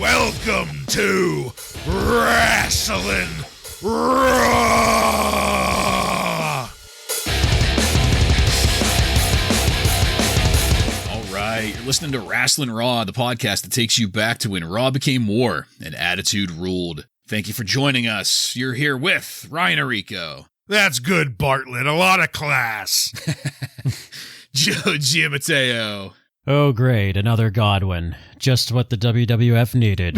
Welcome to Wrasslin Raw! All right, you're listening to Wrasslin Raw, the podcast that takes you back to when Raw became war and Attitude ruled. Thank you for joining us. You're here with Ryan Arico. That's good, Bartlett. A lot of class. Joe Giammatteo. Oh, great. Another Godwin. Just what the WWF needed.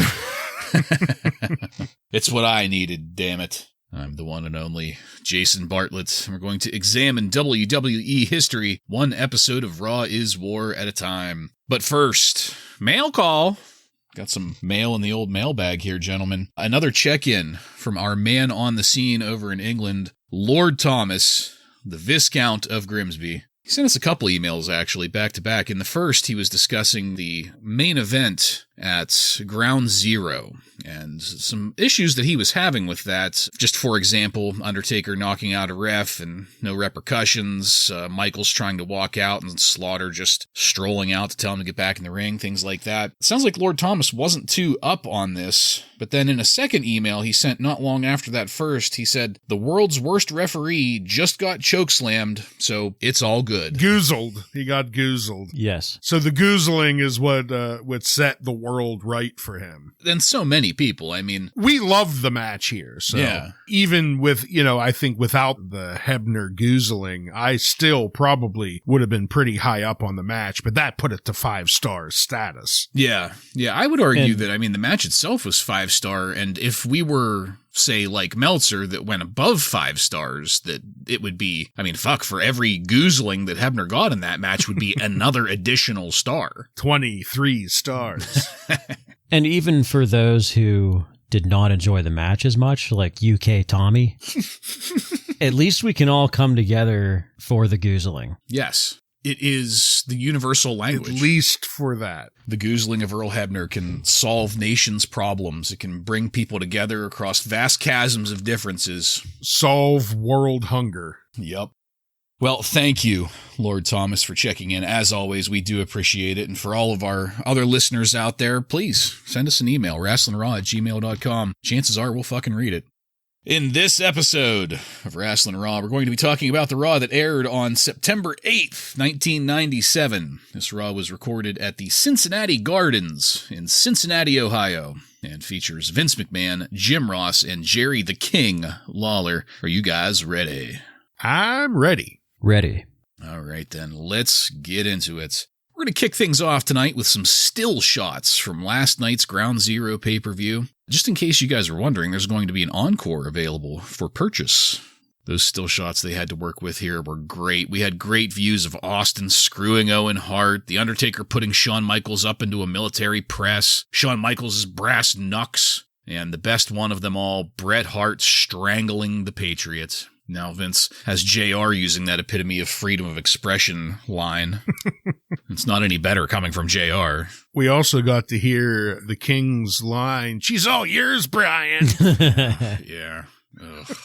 It's what I needed, damn it. I'm the one and only Jason Bartlett, and we're going to examine WWE history, one episode of Raw is War at a time. But first, mail call. Got some mail in the old mailbag here, gentlemen. Another check-in from our man on the scene over in England, Lord Thomas, the Viscount of Grimsby. He sent us a couple emails, actually, back-to-back. In the first, he was discussing the main event at Ground Zero and some issues that he was having with that. Just for example, Undertaker knocking out a ref and no repercussions, Michaels trying to walk out and Slaughter just strolling out to tell him to get back in the ring, things like that. It sounds like Lord Thomas wasn't too up on this, but then in a second email he sent not long after that first, he said, the world's worst referee just got chokeslammed, so it's all good. Goozled. He got goozled. Yes. So the goozling is what set the world right for him. And so many people, I mean. We loved the match here, so yeah. Even with, I think without the Hebner goozling, I still probably would have been pretty high up on the match, but that put it to 5-star status. Yeah, I would argue that, the match itself was 5-star, and if we were, say, like Meltzer, that went above 5 stars, that it would be, for every goozling that Hebner got in that match would be another additional star. 23 stars. And even for those who did not enjoy the match as much, like UK Tommy, at least we can all come together for the goozling. Yes. It is the universal language. At least for that. The goozling of Earl Hebner can solve nations' problems. It can bring people together across vast chasms of differences. Solve world hunger. Yep. Well, thank you, Lord Thomas, for checking in. As always, we do appreciate it. And for all of our other listeners out there, please send us an email, wrastlinraw@gmail.com. Chances are we'll fucking read it. In this episode of Wrasslin Raw, we're going to be talking about the Raw that aired on September 8th, 1997. This Raw was recorded at the Cincinnati Gardens in Cincinnati, Ohio, and features Vince McMahon, Jim Ross, and Jerry the King Lawler. Are you guys ready? I'm ready. Ready. All right, then, let's get into it. We're going to kick things off tonight with some still shots from last night's Ground Zero pay-per-view. Just in case you guys are wondering, there's going to be an encore available for purchase. Those still shots they had to work with here were great. We had great views of Austin screwing Owen Hart, The Undertaker putting Shawn Michaels up into a military press, Shawn Michaels' brass knucks, and the best one of them all, Bret Hart strangling the Patriot. Now Vince has JR using that epitome of freedom of expression line. It's not any better coming from JR. We also got to hear the King's line, "She's all yours, Brian." Yeah. Ugh.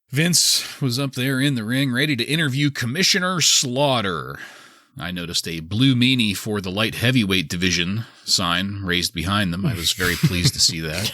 Vince was up there in the ring ready to interview Commissioner Slaughter. I noticed a blue meanie for the light heavyweight division sign raised behind them. I was very pleased to see that.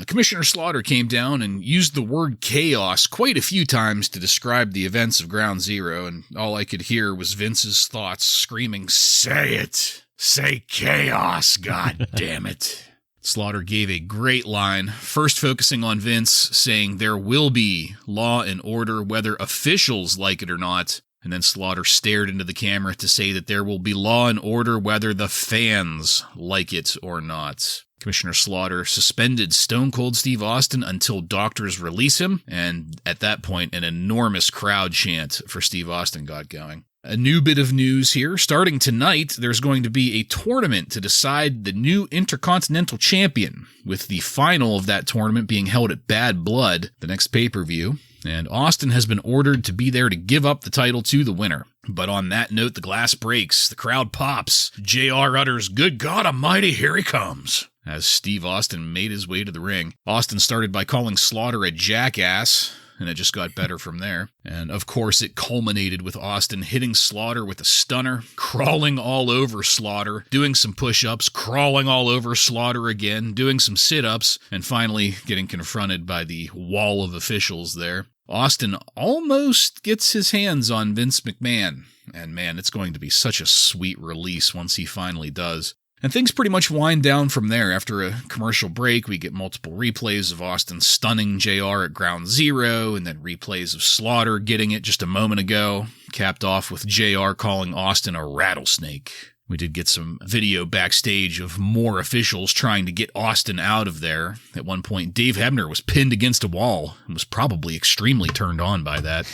Commissioner Slaughter came down and used the word chaos quite a few times to describe the events of Ground Zero, and all I could hear was Vince's thoughts screaming, "Say it! Say chaos, god damn it!" Slaughter gave a great line, first focusing on Vince, saying there will be law and order whether officials like it or not. And then Slaughter stared into the camera to say that there will be law and order whether the fans like it or not. Commissioner Slaughter suspended Stone Cold Steve Austin until doctors release him, and at that point, an enormous crowd chant for Steve Austin got going. A new bit of news here. Starting tonight, there's going to be a tournament to decide the new Intercontinental Champion, with the final of that tournament being held at Bad Blood, the next pay-per-view. And Austin has been ordered to be there to give up the title to the winner. But on that note, the glass breaks, the crowd pops, JR utters, "Good God Almighty, here he comes," as Steve Austin made his way to the ring. Austin started by calling Slaughter a jackass, and it just got better from there. And of course, it culminated with Austin hitting Slaughter with a stunner, crawling all over Slaughter, doing some push-ups, crawling all over Slaughter again, doing some sit-ups, and finally getting confronted by the wall of officials there. Austin almost gets his hands on Vince McMahon, and man, it's going to be such a sweet release once he finally does. And things pretty much wind down from there. After a commercial break, we get multiple replays of Austin stunning JR at Ground Zero, and then replays of Slaughter getting it just a moment ago, capped off with JR calling Austin a rattlesnake. We did get some video backstage of more officials trying to get Austin out of there. At one point, Dave Hebner was pinned against a wall and was probably extremely turned on by that.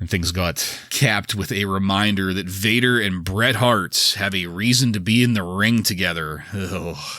And things got capped with a reminder that Vader and Bret Hart have a reason to be in the ring together,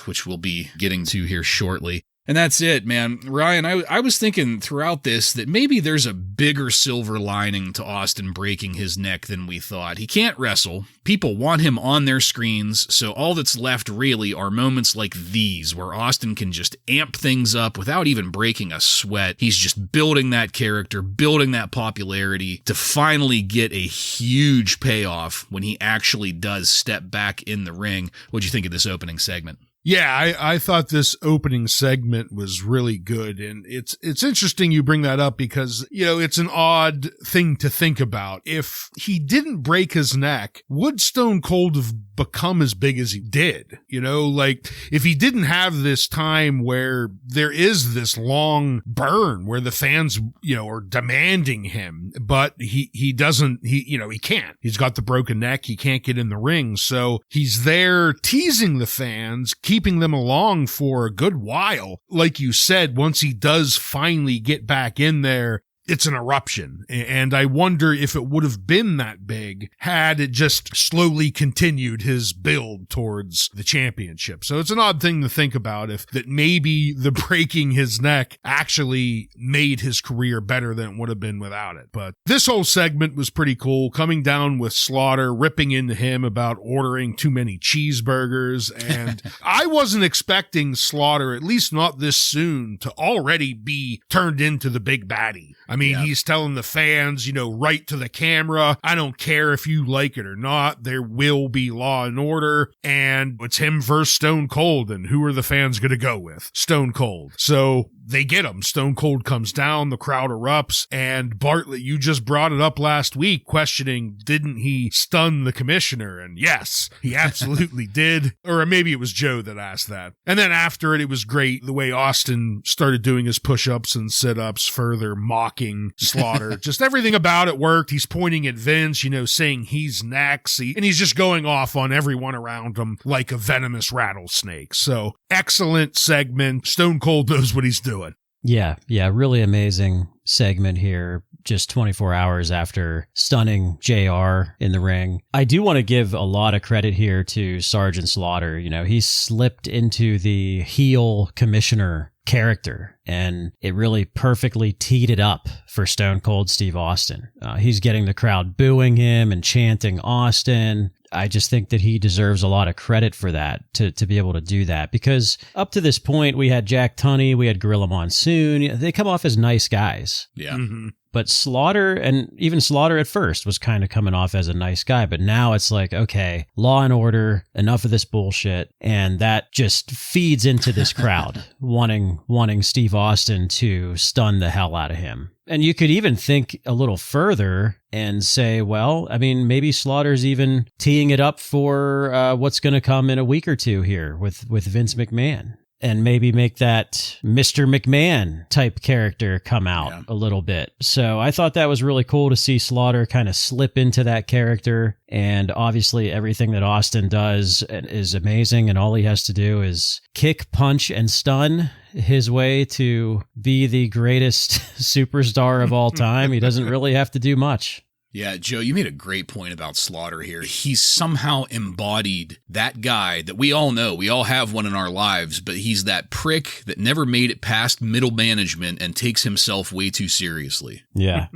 which we'll be getting to here shortly. And that's it, man. Ryan, I was thinking throughout this that maybe there's a bigger silver lining to Austin breaking his neck than we thought. He can't wrestle. People want him on their screens, so all that's left really are moments like these where Austin can just amp things up without even breaking a sweat. He's just building that character, building that popularity to finally get a huge payoff when he actually does step back in the ring. What'd you think of this opening segment? Yeah, I thought this opening segment was really good, and it's interesting you bring that up because, you know, it's an odd thing to think about. If he didn't break his neck, would Stone Cold have become as big as he did? You know, like, if he didn't have this time where there is this long burn where the fans, you know, are demanding him, but he doesn't, he can't. He's got the broken neck, he can't get in the ring, so he's there teasing the fans, keeping them along for a good while. Like you said, once he does finally get back in there, it's an eruption. And I wonder if it would have been that big had it just slowly continued his build towards the championship. So it's an odd thing to think about, if that maybe the breaking his neck actually made his career better than it would have been without it. But this whole segment was pretty cool, coming down with Slaughter, ripping into him about ordering too many cheeseburgers. And I wasn't expecting Slaughter, at least not this soon, to already be turned into the big baddie. I mean, He's telling the fans, you know, right to the camera, I don't care if you like it or not, there will be law and order, and it's him versus Stone Cold, and who are the fans going to go with? Stone Cold. So they get him. Stone Cold comes down, the crowd erupts, and Bartlett, you just brought it up last week, questioning, didn't he stun the commissioner? And yes, he absolutely did. Or maybe it was Joe that asked that. And then after it was great, the way Austin started doing his push-ups and sit-ups, further mocking Slaughter. Just everything about it worked. He's pointing at Vince, you know, saying he's next, and he's just going off on everyone around him like a venomous rattlesnake. So, excellent segment. Stone Cold knows what he's doing. Yeah, really amazing segment here, just 24 hours after stunning JR in the ring. I do want to give a lot of credit here to Sergeant Slaughter. You know, he slipped into the heel commissioner character, and it really perfectly teed it up for Stone Cold Steve Austin. He's getting the crowd booing him and chanting Austin. I just think that he deserves a lot of credit for that, to be able to do that, because up to this point, we had Jack Tunney, we had Gorilla Monsoon. They come off as nice guys. Yeah. Mm-hmm. But Slaughter, and even Slaughter at first, was kind of coming off as a nice guy. But now it's like, okay, law and order, enough of this bullshit. And that just feeds into this crowd wanting Steve Austin to stun the hell out of him. And you could even think a little further and say, well, I mean, maybe Slaughter's even teeing it up for what's going to come in a week or two here with Vince McMahon. And maybe make that Mr. McMahon type character come out a little bit. So I thought that was really cool to see Slaughter kind of slip into that character. And obviously everything that Austin does is amazing. And all he has to do is kick, punch, and stun his way to be the greatest superstar of all time. He doesn't really have to do much. Yeah, Joe, you made a great point about Slaughter here. He's somehow embodied that guy that we all know. We all have one in our lives, but he's that prick that never made it past middle management and takes himself way too seriously. Yeah.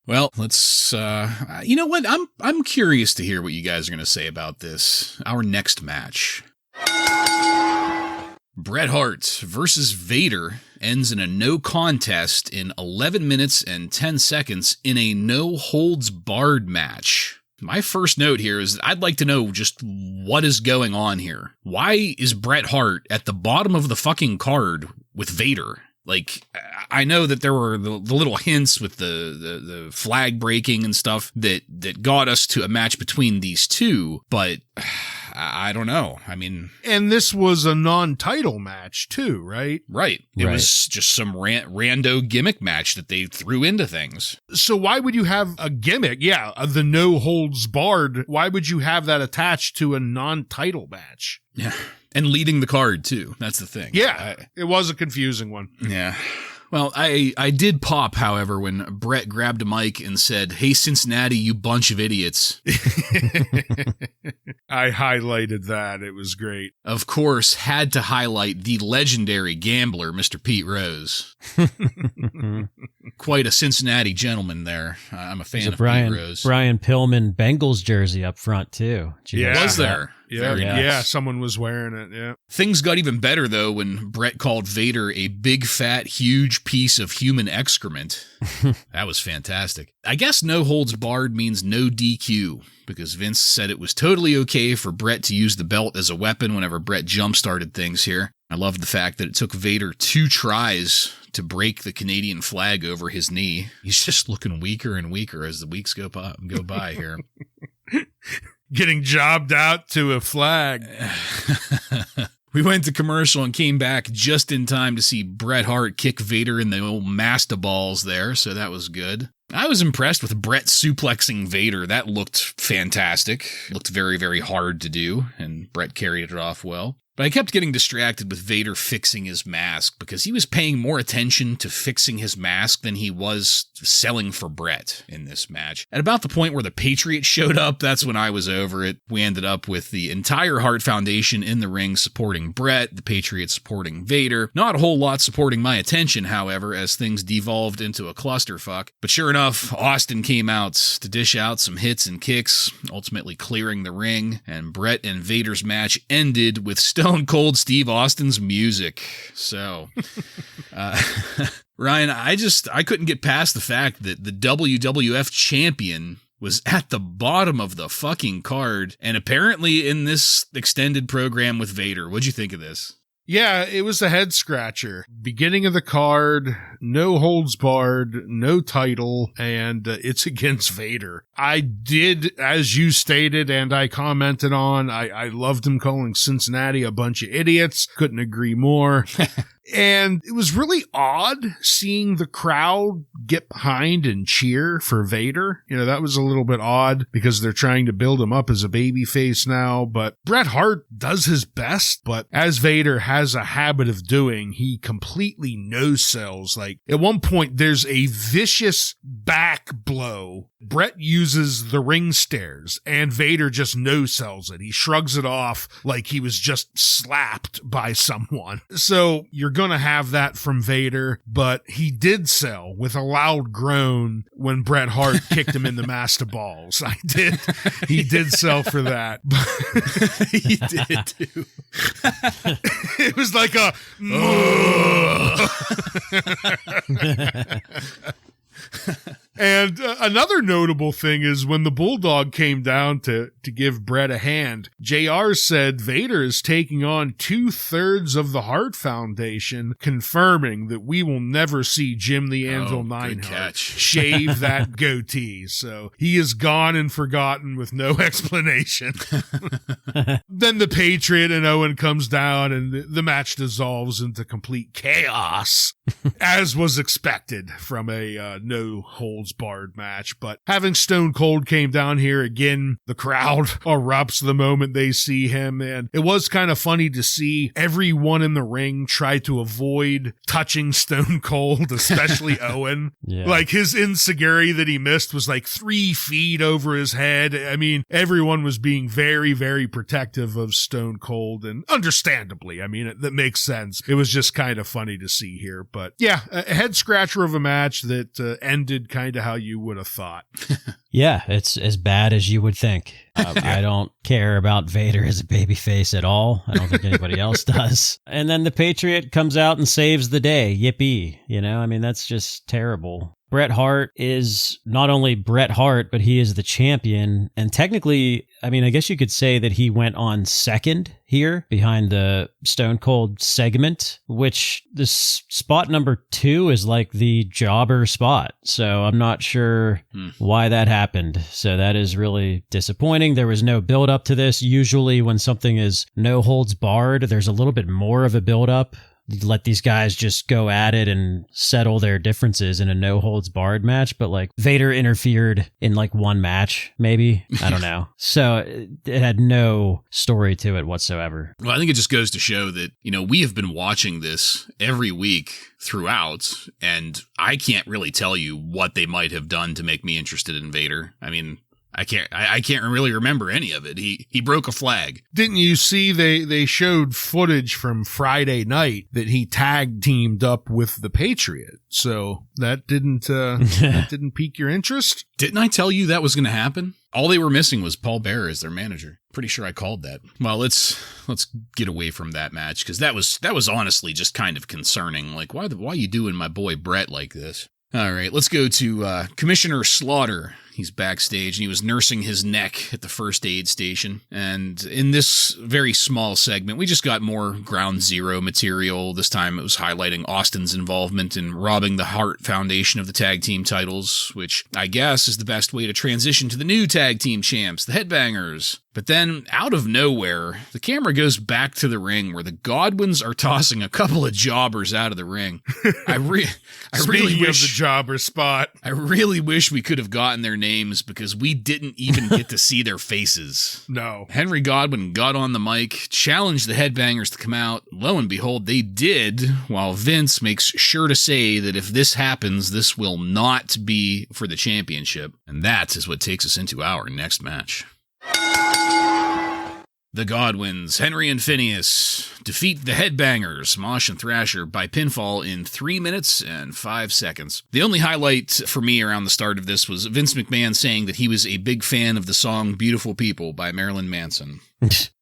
Well, let's, you know what? I'm curious to hear what you guys are going to say about this, our next match. Bret Hart versus Vader ends in a no contest in 11 minutes and 10 seconds in a no-holds-barred match. My first note here is I'd like to know just what is going on here. Why is Bret Hart at the bottom of the fucking card with Vader? Like, I know that there were the little hints with the flag breaking and stuff that got us to a match between these two, but I don't know. I mean... And this was a non-title match, too, right? Right. It was just some rando gimmick match that they threw into things. So why would you have a gimmick? Yeah, the no-holds-barred. Why would you have that attached to a non-title match? Yeah. And leading the card, too. That's the thing. Yeah, it was a confusing one. Yeah. Well, I did pop, however, when Bret grabbed a mic and said, "Hey, Cincinnati, you bunch of idiots." I highlighted that. It was great. Of course, had to highlight the legendary gambler, Mr. Pete Rose. Quite a Cincinnati gentleman there. I'm a fan of Pete Rose. Brian Pillman Bengals jersey up front, too. Yeah. Was there? Yeah, someone was wearing it, yeah. Things got even better, though, when Bret called Vader a big, fat, huge piece of human excrement. That was fantastic. I guess no holds barred means no DQ, because Vince said it was totally okay for Bret to use the belt as a weapon whenever Bret jump-started things here. I love the fact that it took Vader 2 tries to break the Canadian flag over his knee. He's just looking weaker and weaker as the weeks go by here. Getting jobbed out to a flag. We went to commercial and came back just in time to see Bret Hart kick Vader in the old mastiballs there, so that was good. I was impressed with Bret suplexing Vader. That looked fantastic. Looked very, very hard to do, and Bret carried it off well. But I kept getting distracted with Vader fixing his mask because he was paying more attention to fixing his mask than he was selling for Bret in this match. At about the point where the Patriot showed up, that's when I was over it. We ended up with the entire Hart Foundation in the ring supporting Bret, the Patriot supporting Vader. Not a whole lot supporting my attention, however, as things devolved into a clusterfuck. But sure enough, Austin came out to dish out some hits and kicks, ultimately clearing the ring, and Bret and Vader's match ended with Stone Cold Steve Austin's music. So, Ryan, I couldn't get past the fact that the WWF champion was at the bottom of the fucking card, and apparently in this extended program with Vader. What'd you think of this? Yeah, it was a head scratcher. Beginning of the card, no holds barred, no title, and it's against Vader. I did, as you stated, and I commented on, I loved him calling Cincinnati a bunch of idiots. Couldn't agree more. And it was really odd seeing the crowd get behind and cheer for Vader. You know, that was a little bit odd because they're trying to build him up as a babyface now. But Bret Hart does his best, but as Vader has a habit of doing, he completely no-sells. Like, at one point, there's a vicious back blow. Bret uses the ring stairs, and Vader just no-sells it. He shrugs it off like he was just slapped by someone. So you're going to have that from Vader, but he did sell with a loud groan when Bret Hart kicked him in the master balls. He did sell for that. He did too. It was like a And another notable thing is when the Bulldog came down to give Bret a hand, JR said Vader is taking on 2/3 of the Hart Foundation, confirming that we will never see Jim the Anvil Neidhart shave that goatee. So he is gone and forgotten with no explanation. Then the Patriot and Owen comes down and the match dissolves into complete chaos, as was expected from a no-holds-barred match. But having Stone Cold came down here again, the crowd erupts the moment they see him, and it was kind of funny to see everyone in the ring try to avoid touching Stone Cold, especially Owen. Yeah. Like, his enziguri that he missed was like 3 feet over his head. I mean, everyone was being very, very protective of Stone Cold, and understandably, I mean, that makes sense. It was just kind of funny to see here. But yeah, a head scratcher of a match that ended kind of how you would have thought. Yeah, it's as bad as you would think. I don't care about Vader as a babyface at all. I don't think anybody else does. And then the Patriot comes out and saves the day. Yippee. You know, I mean, that's just terrible. Bret Hart is not only Bret Hart, but he is the champion. And technically, I mean, I guess you could say that he went on second here behind the Stone Cold segment, which this spot number 2 is like the jobber spot. So I'm not sure why that happened. So that is really disappointing. There was no build up to this. Usually when something is no holds barred, there's a little bit more of a build up. Let these guys just go at it and settle their differences in a no holds barred match. But like Vader interfered in like one match, maybe. I don't know. So it had no story to it whatsoever. Well, I think it just goes to show that, you know, we have been watching this every week throughout, and I can't really tell you what they might have done to make me interested in Vader. I mean, I can't really remember any of it. He broke a flag. Didn't you see they showed footage from Friday night that he tag teamed up with the Patriot? So that didn't pique your interest? Didn't I tell you that was going to happen? All they were missing was Paul Bearer as their manager. Pretty sure I called that. Well, let's get away from that match, because that was honestly just kind of concerning. Like, why you doing my boy Brett like this? All right, let's go to Commissioner Slaughter. He's backstage, and he was nursing his neck at the first aid station. And in this very small segment, we just got more Ground Zero material. This time it was highlighting Austin's involvement in robbing the Hart Foundation of the tag team titles, which I guess is the best way to transition to the new tag team champs, the Headbangers. But then, out of nowhere, the camera goes back to the ring where the Godwins are tossing a couple of jobbers out of the ring. I really wish the jobber spot. I really wish we could have gotten their names, because we didn't even get to see their faces. No. Henry Godwin got on the mic, challenged the Headbangers to come out. Lo and behold, they did, while Vince makes sure to say that if this happens, this will not be for the championship. And that is what takes us into our next match. The Godwins, Henry and Phineas, defeat the Headbangers, Mosh and Thrasher, by pinfall in 3 minutes and 5 seconds. The only highlight for me around the start of this was Vince McMahon saying that he was a big fan of the song Beautiful People by Marilyn Manson.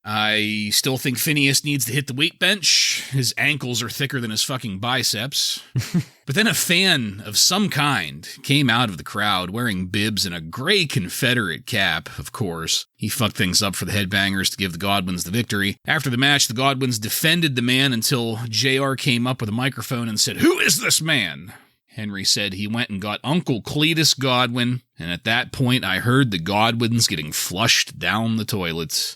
I still think Phineas needs to hit the weight bench. His ankles are thicker than his fucking biceps. But then a fan of some kind came out of the crowd wearing bibs and a gray Confederate cap, of course. He fucked things up for the Headbangers to give the Godwins the victory. After the match, the Godwins defended the man until JR came up with a microphone and said, "Who is this man?" Henry said he went and got Uncle Cletus Godwin, and at that point I heard the Godwins getting flushed down the toilets.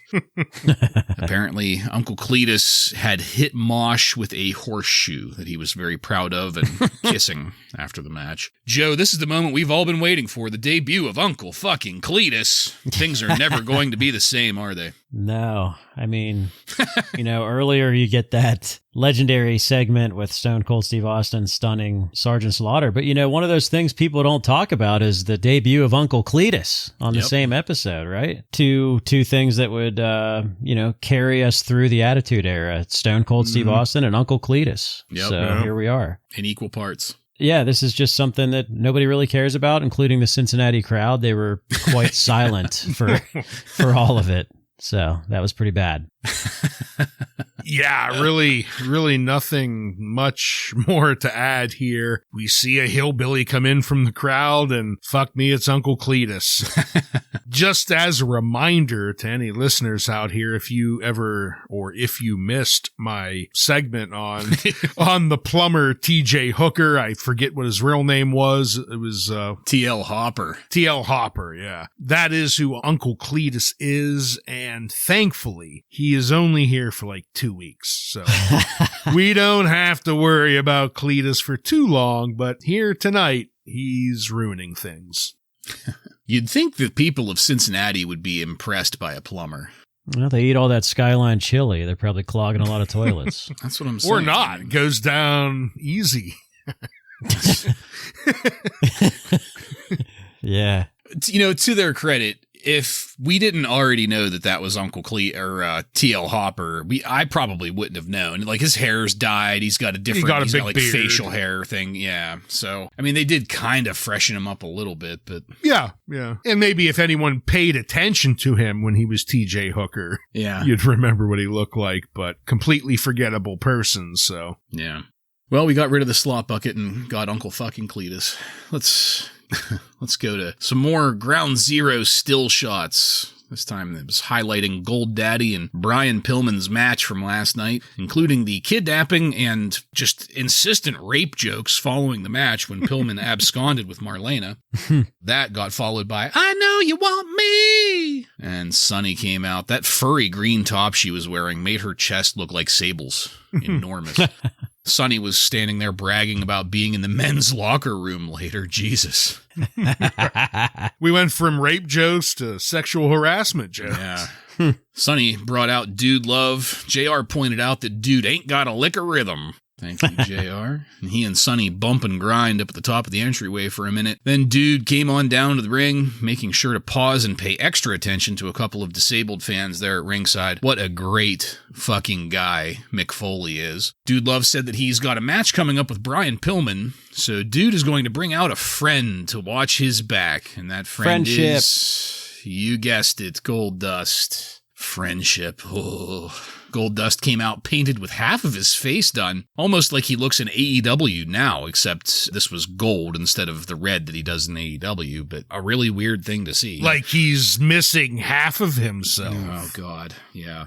Apparently, Uncle Cletus had hit Mosh with a horseshoe that he was very proud of and kissing after the match. Joe, this is the moment we've all been waiting for, the debut of Uncle fucking Cletus. Things are never going to be the same, are they? No. I mean, earlier you get that legendary segment with Stone Cold Steve Austin stunning Sergeant Slaughter. But, one of those things people don't talk about is the debut of Uncle Cletus on the same episode, right? Two things that would, carry us through the Attitude Era. Stone Cold Steve Austin and Uncle Cletus. Here we are. In equal parts. Yeah, this is just something that nobody really cares about, including the Cincinnati crowd. They were quite silent for all of it. So that was pretty bad. Yeah, really nothing much more to add here. We see a hillbilly come in from the crowd, and fuck me, it's Uncle Cletus. Just as a reminder to any listeners out here, if you missed my segment on the plumber TJ Hooker, I forget what his real name was. It was TL Hopper. TL Hopper, yeah. That is who Uncle Cletus is, and thankfully, he is only here for like 2 weeks. So we don't have to worry about Cletus for too long, but here tonight, he's ruining things. You'd think the people of Cincinnati would be impressed by a plumber. Well, they eat all that Skyline chili. They're probably clogging a lot of toilets. That's what I'm saying. Or not. It goes down easy. Yeah. To their credit, if we didn't already know that was Uncle Cletus or TL Hopper, I probably wouldn't have known. Like, his hair's dyed. He's got a different, he's got like beard. Facial hair thing. Yeah. So, I mean, they did kind of freshen him up a little bit, but. Yeah. And maybe if anyone paid attention to him when he was TJ Hooker, you'd remember what he looked like, but completely forgettable person. So. Yeah. Well, we got rid of the slot bucket and got Uncle fucking Cletus. Let's go to some more Ground Zero still shots. This time it was highlighting Gold Daddy and Brian Pillman's match from last night, including the kidnapping and just insistent rape jokes following the match when Pillman absconded with Marlena. That got followed by, I know you want me! And Sunny came out. That furry green top she was wearing made her chest look like Sable's. Enormous. Sunny was standing there bragging about being in the men's locker room later. Jesus. We went from rape jokes to sexual harassment jokes. Yeah. Sunny brought out Dude Love. JR pointed out that Dude ain't got a lick of rhythm. Thank you, JR. And he and Sunny bump and grind up at the top of the entryway for a minute. Then Dude came on down to the ring, making sure to pause and pay extra attention to a couple of disabled fans there at ringside. What a great fucking guy Mick Foley is. Dude Love said that he's got a match coming up with Brian Pillman, so Dude is going to bring out a friend to watch his back, and that friend is, you guessed it, Goldust. Friendship. Oh. Goldust came out painted with half of his face done, almost like he looks in AEW now, except this was gold instead of the red that he does in AEW, but a really weird thing to see. Like he's missing half of himself. Oh, God. Yeah.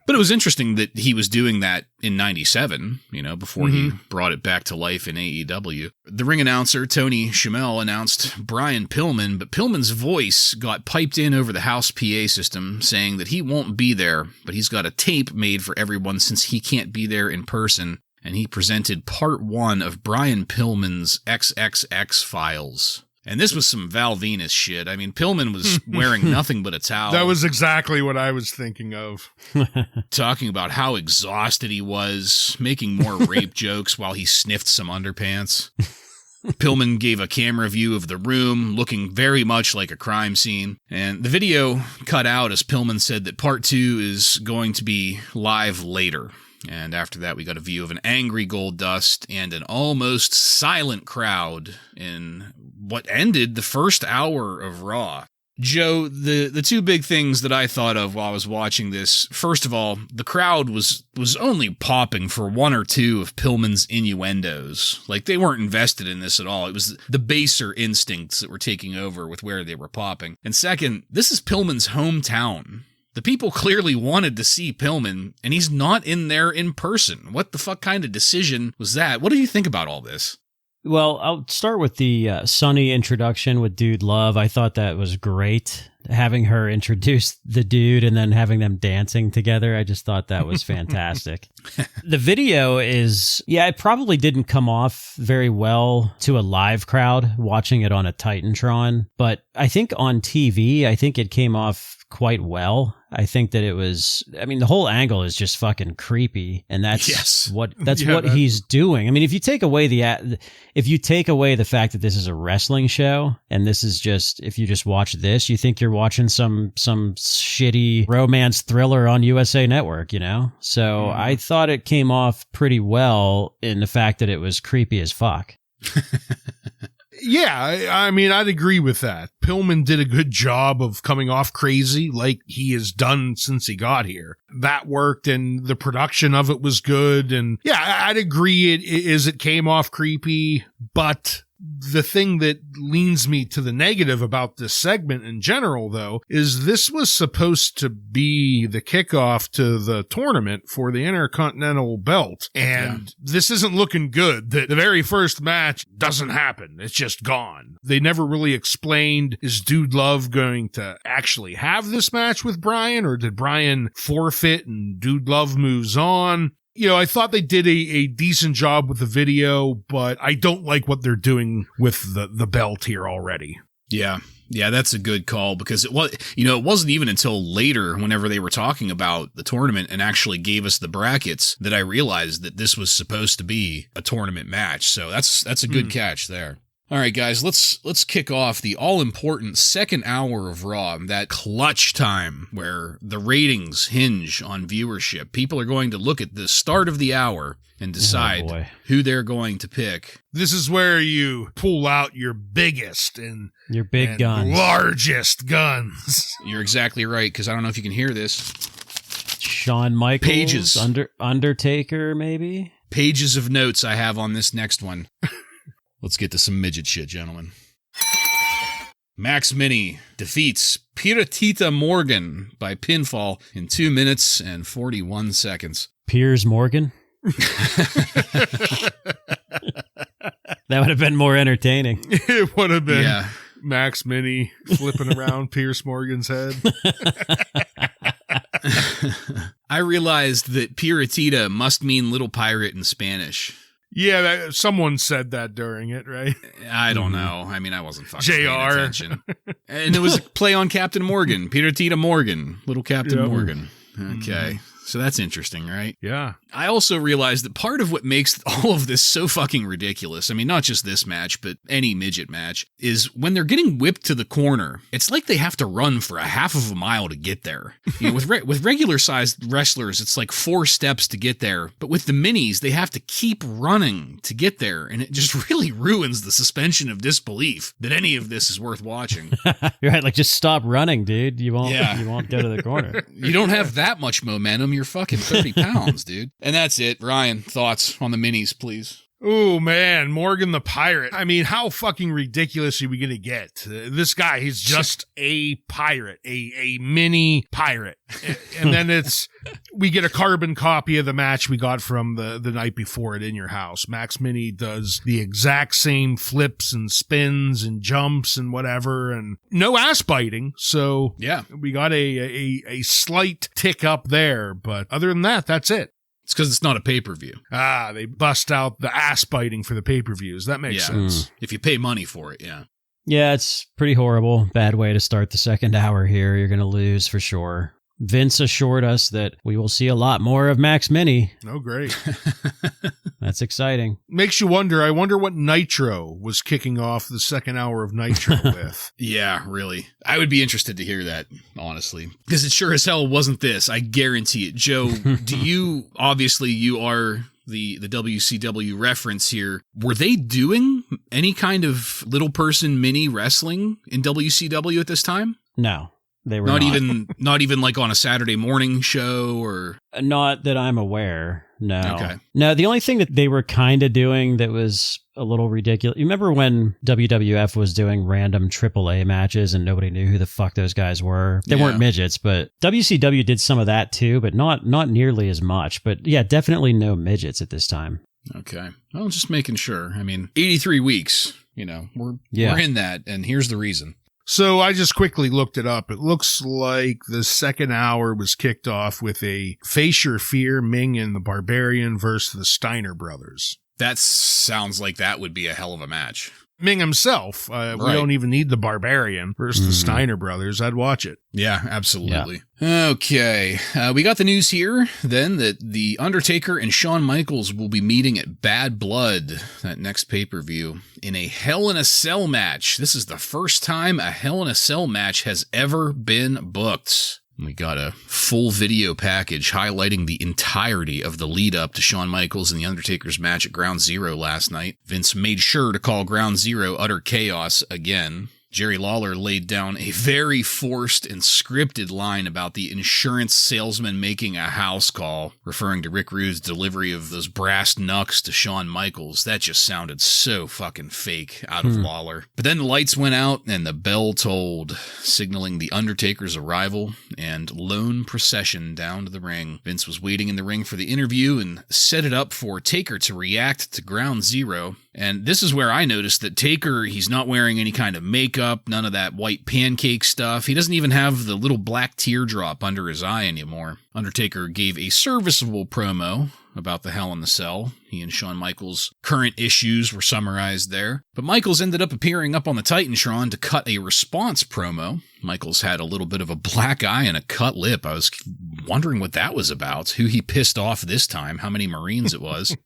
But it was interesting that he was doing that in 97, before he brought it back to life in AEW. The ring announcer, Tony Schimmel, announced Brian Pillman, but Pillman's voice got piped in over the house PA system, saying that he won't be there, but he's got a tape made for everyone since he can't be there in person, and he presented part 1 of Brian Pillman's XXX files. And this was some Val Venus shit. I mean, Pillman was wearing nothing but a towel. That was exactly what I was thinking of. Talking about how exhausted he was, making more rape jokes while he sniffed some underpants. Pillman gave a camera view of the room, looking very much like a crime scene. And the video cut out as Pillman said that part 2 is going to be live later. And after that, we got a view of an angry Goldust and an almost silent crowd in what ended the first hour of Raw. Joe, the two big things that I thought of while I was watching this, first of all, the crowd was only popping for 1 or 2 of Pillman's innuendos. Like, they weren't invested in this at all. It was the baser instincts that were taking over with where they were popping. And second, this is Pillman's hometown. The people clearly wanted to see Pillman, and he's not in there in person. What the fuck kind of decision was that? What do you think about all this? Well, I'll start with the Sunny introduction with Dude Love. I thought that was great. Having her introduce the dude and then having them dancing together, I just thought that was fantastic. The video is, it probably didn't come off very well to a live crowd watching it on a Titantron, but I think on TV, I think it came off quite well. I think that it was, the whole angle is just fucking creepy, and that's what he's doing. I mean, if you take away the fact that this is a wrestling show and this is just, if you just watch this, you think you're watching some shitty romance thriller on USA Network, So I thought it came off pretty well in the fact that it was creepy as fuck. Yeah, I'd agree with that. Pillman did a good job of coming off crazy like he has done since he got here. That worked, and the production of it was good. And I'd agree it came off creepy, but the thing that leans me to the negative about this segment in general, though, is this was supposed to be the kickoff to the tournament for the Intercontinental Belt. And this isn't looking good. The very first match doesn't happen. It's just gone. They never really explained, is Dude Love going to actually have this match with Brian, or did Brian forfeit and Dude Love moves on? I thought they did a decent job with the video, but I don't like what they're doing with the belt here already. Yeah, that's a good call, because it wasn't even until later, whenever they were talking about the tournament and actually gave us the brackets, that I realized that this was supposed to be a tournament match. So that's a good catch there. All right, guys, let's kick off the all-important second hour of Raw, that clutch time where the ratings hinge on viewership. People are going to look at the start of the hour and decide who they're going to pick. This is where you pull out your biggest and your big guns, largest guns. You're exactly right, because I don't know if you can hear this. Shawn Michaels, pages, Undertaker, maybe. Pages of notes I have on this next one. Let's get to some midget shit, gentlemen. Max Mini defeats Piratita Morgan by pinfall in 2 minutes and 41 seconds. Piers Morgan? That would have been more entertaining. It would have been Max Mini flipping around Piers Morgan's head. I realized that Piratita must mean little pirate in Spanish. Yeah, someone said that during it, right? I don't know. I mean, I wasn't fucking paying JR. attention. And it was a play on Captain Morgan. Piratita Morgan. Little Captain Morgan. Okay. So that's interesting, right? Yeah. I also realized that part of what makes all of this so fucking ridiculous, I mean, not just this match, but any midget match, is when they're getting whipped to the corner, it's like they have to run for a half of a mile to get there. You know, with regular-sized wrestlers, it's like 4 steps to get there. But with the minis, they have to keep running to get there. And it just really ruins the suspension of disbelief that any of this is worth watching. You're right. Like, just stop running, dude. You won't go to the corner. You don't have that much momentum. You're fucking 30 pounds, dude. And that's it. Ryan, thoughts on the minis, please. Oh, man, Morgan the Pirate. I mean, how fucking ridiculous are we going to get? This guy, he's just a pirate, a mini pirate. And then we get a carbon copy of the match we got from the night before it In Your House. Max Mini does the exact same flips and spins and jumps and whatever, and no ass biting. So yeah, we got a slight tick up there. But other than that, that's it. It's because it's not a pay-per-view. They bust out the ass biting for the pay-per-views. That makes sense. If you pay money for it, yeah. Yeah, it's pretty horrible. Bad way to start the second hour here. You're going to lose for sure. Vince assured us that we will see a lot more of Max Mini. Oh, great. That's exciting. Makes you wonder. I wonder what Nitro was kicking off the second hour of Nitro with. Yeah, really. I would be interested to hear that, honestly. Because it sure as hell wasn't this. I guarantee it. Joe, obviously you are the WCW reference here. Were they doing any kind of little person mini wrestling in WCW at this time? No. They were not even like on a Saturday morning show, or not that I'm aware. No. Okay. No, the only thing that they were kind of doing that was a little ridiculous. You remember when WWF was doing random AAA matches and nobody knew who the fuck those guys were? They weren't midgets, but WCW did some of that too, but not nearly as much. But yeah, definitely no midgets at this time. Okay. Well, just making sure. I mean, 83 weeks, we're in that, and here's the reason. So I just quickly looked it up. It looks like the second hour was kicked off with a Face Your Fear, Ming and the Barbarian versus the Steiner brothers. That sounds like that would be a hell of a match. Ming himself. We don't even need the Barbarian versus the Steiner brothers. I'd watch it. Yeah, absolutely. Yeah. Okay. We got the news here then that The Undertaker and Shawn Michaels will be meeting at Bad Blood, that next pay-per-view, in a Hell in a Cell match. This is the first time a Hell in a Cell match has ever been booked. We got a full video package highlighting the entirety of the lead up to Shawn Michaels and The Undertaker's match at Ground Zero last night. Vince made sure to call Ground Zero utter chaos again. Jerry Lawler laid down a very forced and scripted line about the insurance salesman making a house call, referring to Rick Rude's delivery of those brass knucks to Shawn Michaels. That just sounded so fucking fake out of Lawler. But then the lights went out and the bell tolled, signaling the Undertaker's arrival and lone procession down to the ring. Vince was waiting in the ring for the interview and set it up for Taker to react to Ground Zero. And this is where I noticed that Taker, he's not wearing any kind of makeup, none of that white pancake stuff. He doesn't even have the little black teardrop under his eye anymore. Undertaker gave a serviceable promo about the Hell in the Cell. He and Shawn Michaels' current issues were summarized there. But Michaels ended up appearing up on the Titantron to cut a response promo. Michaels had a little bit of a black eye and a cut lip. I was wondering what that was about, who he pissed off this time, how many Marines it was.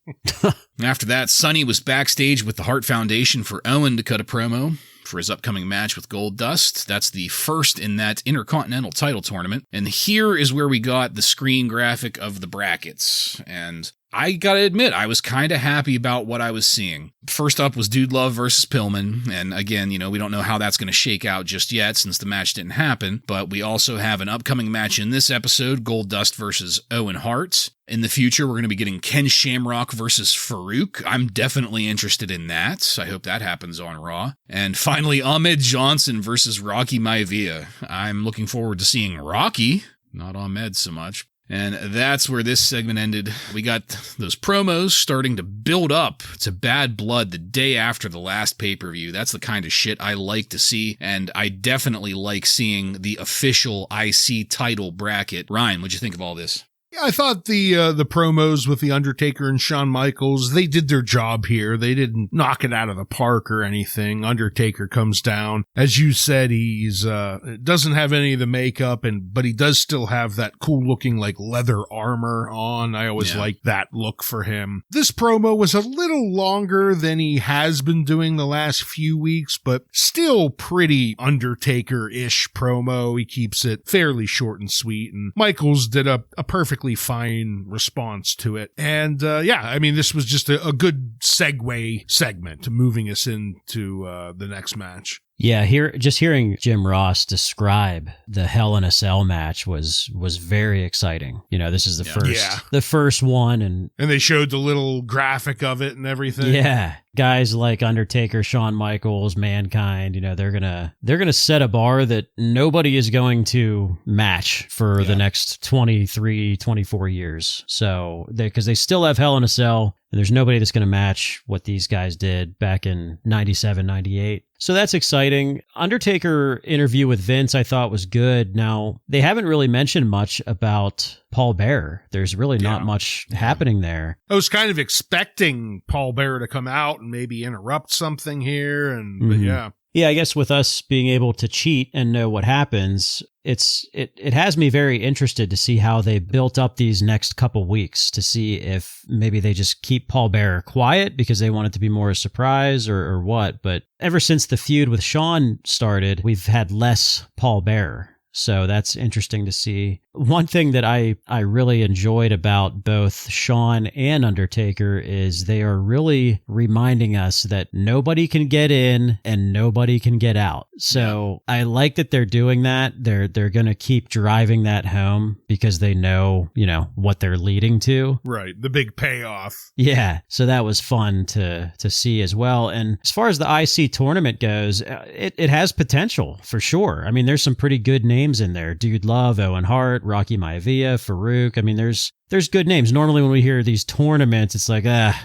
After that, Sonny was backstage with the Hart Foundation for Owen to cut a promo for his upcoming match with Goldust. That's the first in that Intercontinental title tournament. And here is where we got the screen graphic of the brackets. And I gotta admit, I was kind of happy about what I was seeing. First up was Dude Love versus Pillman, and again, we don't know how that's going to shake out just yet since the match didn't happen, but we also have an upcoming match in this episode, Goldust versus Owen Hart. In the future, we're going to be getting Ken Shamrock versus Farouk. I'm definitely interested in that. I hope that happens on Raw. And finally, Ahmed Johnson versus Rocky Maivia. I'm looking forward to seeing Rocky, not Ahmed so much. And that's where this segment ended. We got those promos starting to build up to Bad Blood the day after the last pay-per-view. That's the kind of shit I like to see, and I definitely like seeing the official IC title bracket. Ryan, what'd you think of all this? Yeah, I thought the promos with The Undertaker and Shawn Michaels, they did their job here. They didn't knock it out of the park or anything. Undertaker comes down. As you said, he's doesn't have any of the makeup, but he does still have that cool looking like leather armor on. I always like that look for him. This promo was a little longer than he has been doing the last few weeks, but still pretty Undertaker-ish promo. He keeps it fairly short and sweet, and Michaels did a perfectly fine response to it. And this was just a good segue segment moving us into the next match. Yeah, hearing Jim Ross describe the Hell in a Cell match was very exciting. This is the first one, and they showed the little graphic of it and everything. Yeah, guys like Undertaker, Shawn Michaels, Mankind. They're gonna set a bar that nobody is going to match for the next 23, 24 years. So because they still have Hell in a Cell. And there's nobody that's going to match what these guys did back in 97, 98. So that's exciting. Undertaker interview with Vince I thought was good. Now, they haven't really mentioned much about Paul Bearer. There's really not much happening there. I was kind of expecting Paul Bearer to come out and maybe interrupt something here. But yeah. Yeah, I guess with us being able to cheat and know what happens, it has me very interested to see how they built up these next couple weeks, to see if maybe they just keep Paul Bearer quiet because they want it to be more a surprise or what. But ever since the feud with Shawn started, we've had less Paul Bearer. So that's interesting to see. One thing that I really enjoyed about both Shawn and Undertaker is they are really reminding us that nobody can get in and nobody can get out. So I like that they're doing that. They're going to keep driving that home because they know, what they're leading to. Right. The big payoff. Yeah. So that was fun to see as well. And as far as the IC tournament goes, it has potential for sure. I mean, there's some pretty good names in there. Dude Love, Owen Hart, Rocky Maivia, Farouk. I mean, there's good names. Normally when we hear these tournaments, it's like,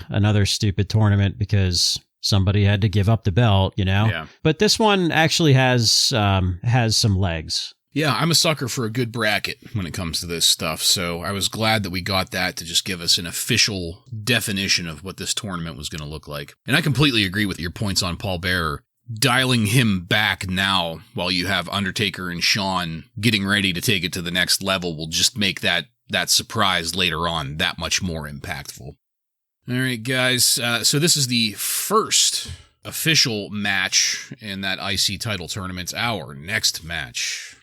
another stupid tournament because somebody had to give up the belt, Yeah. But this one actually has some legs. Yeah, I'm a sucker for a good bracket when it comes to this stuff, so I was glad that we got that to just give us an official definition of what this tournament was going to look like. And I completely agree with your points on Paul Bearer. Dialing him back now while you have Undertaker and Shawn getting ready to take it to the next level will just make that surprise later on that much more impactful. All right, guys. So this is the first official match in that IC title tournament. Our next match.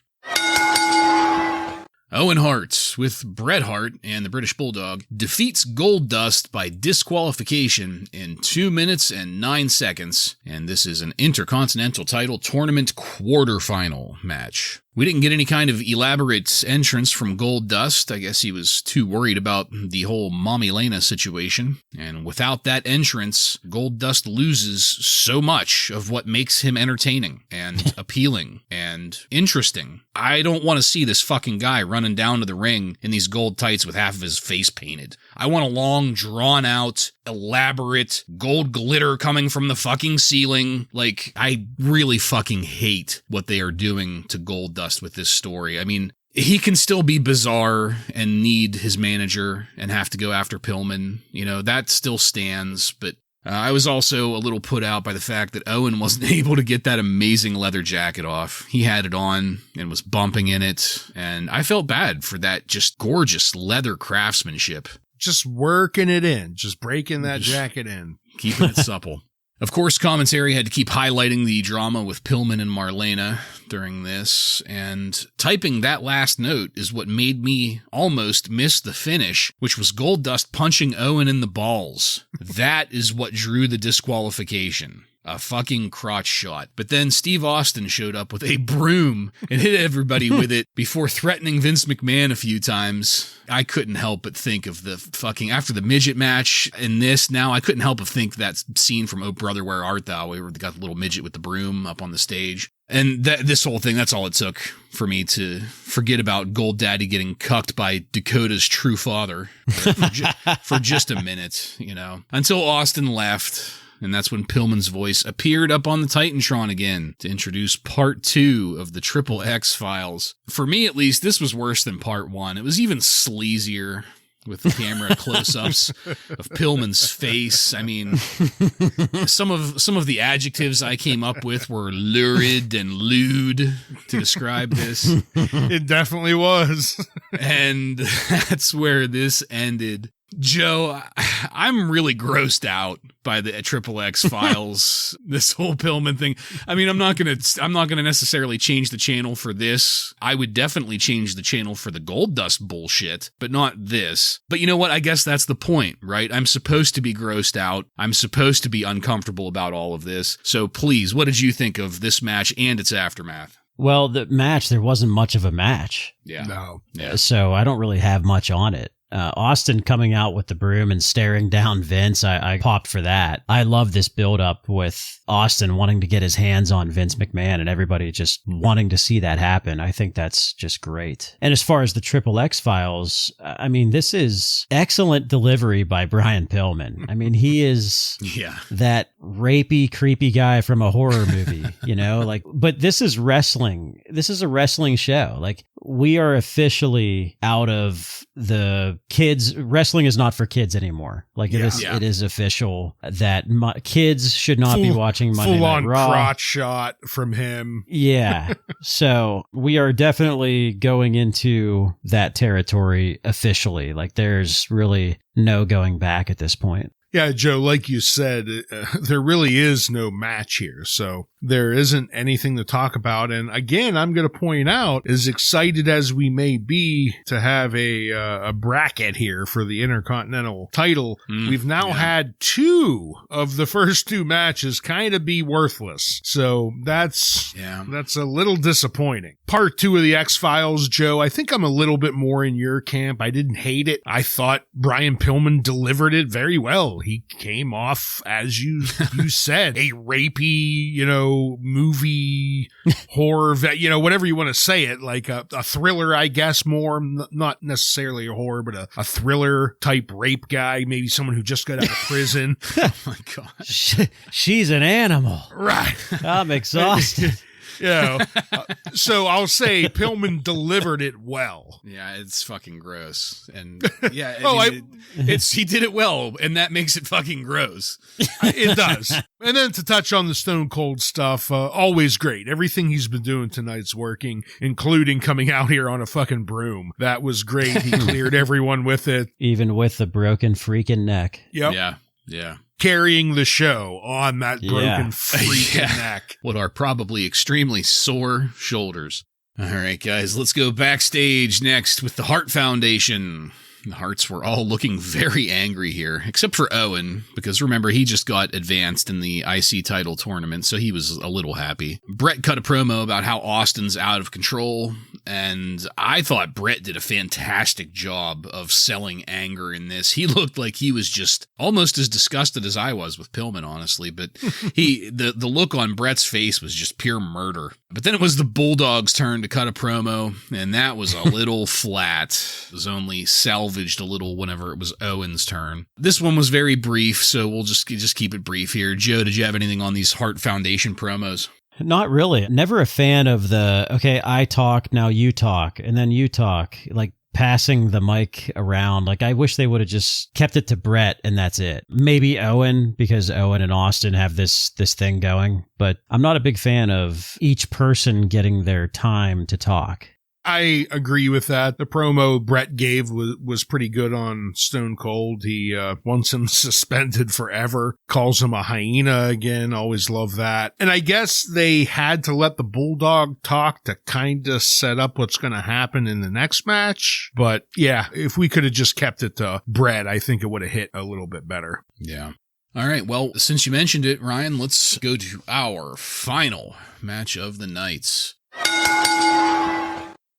Owen Hart, with Bret Hart and the British Bulldog, defeats Goldust by disqualification in 2 minutes and 9 seconds, and this is an Intercontinental title tournament quarterfinal match. We didn't get any kind of elaborate entrance from Goldust. I guess he was too worried about the whole Mommy Lena situation. And without that entrance, Goldust loses so much of what makes him entertaining and appealing and interesting. I don't want to see this fucking guy running down to the ring in these gold tights with half of his face painted. I want a long, drawn-out, elaborate gold glitter coming from the fucking ceiling. Like, I really fucking hate what they are doing to Goldust with this story. I mean, he can still be bizarre and need his manager and have to go after Pillman. That still stands, but I was also a little put out by the fact that Owen wasn't able to get that amazing leather jacket off. He had it on and was bumping in it, and I felt bad for that just gorgeous leather craftsmanship. Just working it in, just breaking that jacket in. Keeping it supple. Of course, commentary had to keep highlighting the drama with Pillman and Marlena during this, and typing that last note is what made me almost miss the finish, which was Goldust punching Owen in the balls. That is what drew the disqualification. A fucking crotch shot. But then Steve Austin showed up with a broom and hit everybody with it before threatening Vince McMahon a few times. I couldn't help but think of the fucking, after the midget match in this, now I couldn't help but think that scene from Oh Brother, Where Art Thou, where we got the little midget with the broom up on the stage. And this whole thing, that's all it took for me to forget about Gold Daddy getting cucked by Dakota's true father for just a minute, you know, until Austin left. And that's when Pillman's voice appeared up on the Titantron again to introduce part 2 of the Triple X Files. For me, at least, this was worse than part 1. It was even sleazier with the camera close-ups of Pillman's face. I mean, some of the adjectives I came up with were lurid and lewd to describe this. It definitely was. And that's where this ended. Joe, I'm really grossed out by the Triple X Files, this whole Pillman thing. I mean, I'm not gonna necessarily change the channel for this. I would definitely change the channel for the Goldust bullshit, but not this. But you know what? I guess that's the point, right? I'm supposed to be grossed out. I'm supposed to be uncomfortable about all of this. So please, what did you think of this match and its aftermath? Well, the match, there wasn't much of a match. Yeah. No. Yeah. So I don't really have much on it. Austin coming out with the broom and staring down Vince, I popped for that. I love this build-up with Austin wanting to get his hands on Vince McMahon and everybody just wanting to see that happen. I think that's just great. And as far as the Triple X Files, I mean, this is excellent delivery by Brian Pillman. I mean, he is that rapey, creepy guy from a horror movie, you know, like, but this is wrestling. This is a wrestling show. Like, we are officially out of the kids. Wrestling is not for kids anymore. Like it is official that kids should not be watching Monday Night Raw. Full on crotch shot from him. Yeah. So we are definitely going into that territory officially. Like there's really no going back at this point. Yeah, Joe, like you said, there really is no match here, so there isn't anything to talk about. And again, I'm going to point out, as excited as we may be to have a bracket here for the Intercontinental title, we've now had 2 of the first 2 matches kind of be worthless. So that's a little disappointing. Part 2 of the X-Files, Joe, I think I'm a little bit more in your camp. I didn't hate it. I thought Brian Pillman delivered it very well. He came off, as you said, a rapey, you know, movie horror, you know, whatever you want to say it, like a thriller, I guess, more, not necessarily a horror, but a thriller type rape guy, maybe someone who just got out of prison. Oh my God. She's an animal. Right. I'm exhausted. So I'll say Pillman delivered it well. Yeah, it's fucking gross. And yeah, he did it well, and that makes it fucking gross. It does. And then to touch on the Stone Cold stuff, always great. Everything he's been doing tonight's working, including coming out here on a fucking broom. That was great. He cleared everyone with it. Even with the broken freaking neck. Yep. Yeah. Carrying the show on that broken freaking neck. What are probably extremely sore shoulders. All right, guys, let's go backstage next with the Hart Foundation. The Harts were all looking very angry here, except for Owen, because remember, he just got advanced in the IC title tournament, so he was a little happy. Brett cut a promo about how Austin's out of control, and I thought Brett did a fantastic job of selling anger in this. He looked like he was just almost as disgusted as I was with Pillman, honestly, but the look on Brett's face was just pure murder. But then it was the Bulldog's turn to cut a promo, and that was a little flat. It was only salvaged a little whenever it was Owen's turn. This one was very brief, so we'll just keep it brief here. Joe, did you have anything on these Hart Foundation promos? Not really. Never a fan of the, okay, I talk, now you talk, and then you talk. Like, passing the mic around. Like, I wish they would have just kept it to Brett and that's it. Maybe Owen, because Owen and Austin have this thing going. But I'm not a big fan of each person getting their time to talk. I agree with that. The promo Brett gave was pretty good on Stone Cold. He wants him suspended forever, calls him a hyena again. Always love that. And I guess they had to let the Bulldog talk to kind of set up what's going to happen in the next match. But yeah, if we could have just kept it to Brett, I think it would have hit a little bit better. Yeah. All right, well, since you mentioned it, Ryan, let's go to our final match of the nights.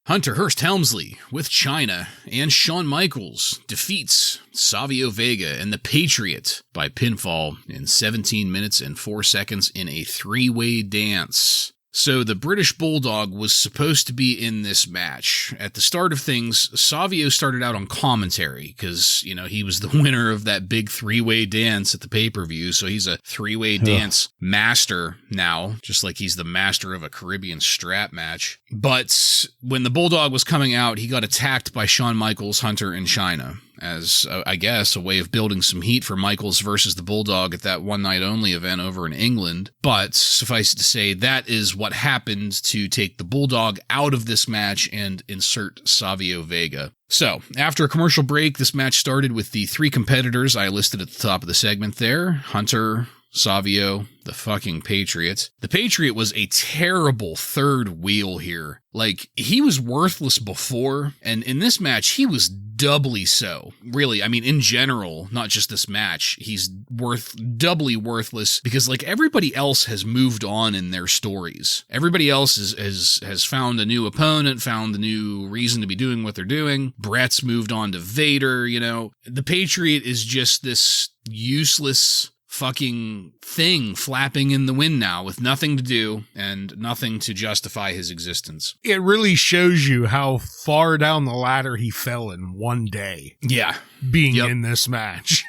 Hunter Hearst Helmsley with Chyna and Shawn Michaels defeats Savio Vega and the Patriot by pinfall in 17 minutes and 4 seconds in a three-way dance. So the British Bulldog was supposed to be in this match. At the start of things, Savio started out on commentary because, you know, he was the winner of that big three-way dance at the pay-per-view. So he's a three-way dance master now, just like he's the master of a Caribbean strap match. But when the Bulldog was coming out, he got attacked by Shawn Michaels, Hunter, and Chyna as, I guess, a way of building some heat for Michaels versus the Bulldog at that one-night-only event over in England. But suffice it to say, that is what happened to take the Bulldog out of this match and insert Savio Vega. So, after a commercial break, this match started with the three competitors I listed at the top of the segment there. Hunter, Savio, the fucking Patriot. The Patriot was a terrible third wheel here. Like, he was worthless before, and in this match, he was doubly so. Really, I mean, in general, not just this match, he's doubly worthless because, like, everybody else has moved on in their stories. Everybody else has found a new opponent, found a new reason to be doing what they're doing. Brett's moved on to Vader, you know. The Patriot is just this useless fucking thing flapping in the wind now with nothing to do and nothing to justify his existence. It really shows you how far down the ladder he fell in one day. Yeah. Being in this match.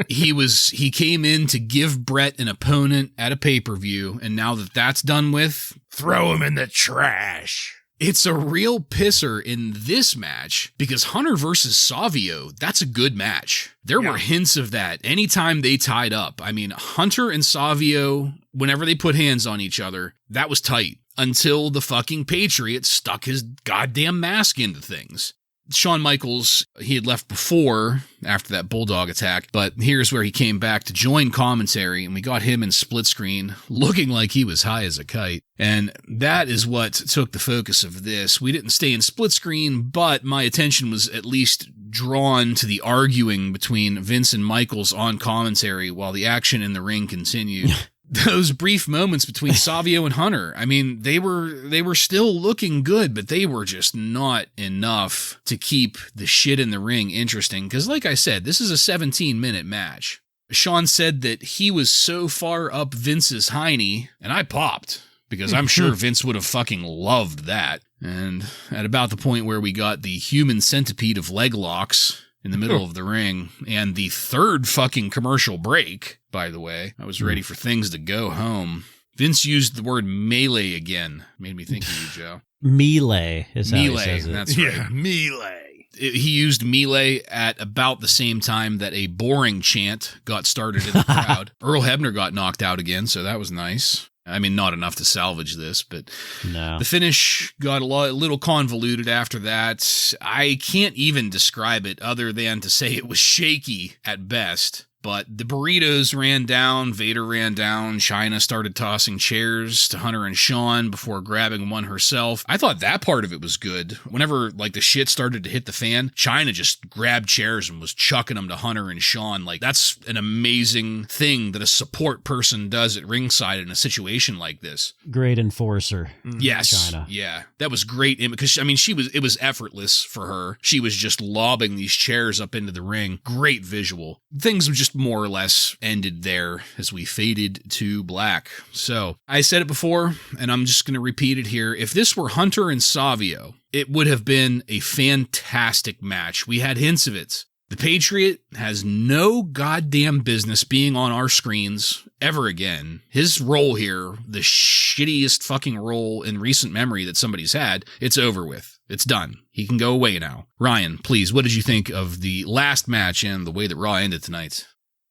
He came in to give Brett an opponent at a pay-per-view, and now that that's done with, throw him in the trash. It's a real pisser in this match because Hunter versus Savio, that's a good match. There were hints of that anytime they tied up. I mean, Hunter and Savio, whenever they put hands on each other, that was tight until the fucking Patriot stuck his goddamn mask into things. Shawn Michaels, he had left before, after that Bulldog attack, but here's where he came back to join commentary, and we got him in split screen, looking like he was high as a kite. And that is what took the focus of this. We didn't stay in split screen, but my attention was at least drawn to the arguing between Vince and Michaels on commentary while the action in the ring continued. Those brief moments between Savio and Hunter, I mean, they were still looking good, but they were just not enough to keep the shit in the ring interesting. Because like I said, this is a 17-minute match. Shawn said that he was so far up Vince's hiney, and I popped, because I'm sure Vince would have fucking loved that. And at about the point where we got the human centipede of leg locks in the middle of the ring, and the third fucking commercial break, by the way, I was ready for things to go home. Vince used the word melee again. Made me think of you, Joe. Melee is how he says it. That's right. Yeah, melee. He used melee at about the same time that a boring chant got started in the crowd. Earl Hebner got knocked out again, so that was nice. I mean, not enough to salvage this, but no. The finish got a little convoluted after that. I can't even describe it other than to say it was shaky at best. But the burritos ran down, Vader ran down, Chyna started tossing chairs to Hunter and Shawn before grabbing one herself. I thought that part of it was good. Whenever, like, the shit started to hit the fan, Chyna just grabbed chairs and was chucking them to Hunter and Shawn. Like, that's an amazing thing that a support person does at ringside in a situation like this. Great enforcer. Yes. Chyna. Yeah. That was great because, I mean, it was effortless for her. She was just lobbing these chairs up into the ring. Great visual. Things were just more or less ended there as we faded to black. So I said it before, and I'm just going to repeat it here. If this were Hunter and Savio, it would have been a fantastic match. We had hints of it. The Patriot has no goddamn business being on our screens ever again. His role here, the shittiest fucking role in recent memory that somebody's had, it's over with. It's done. he can go away now. Ryan, please, what did you think of the last match and the way that Raw ended tonight?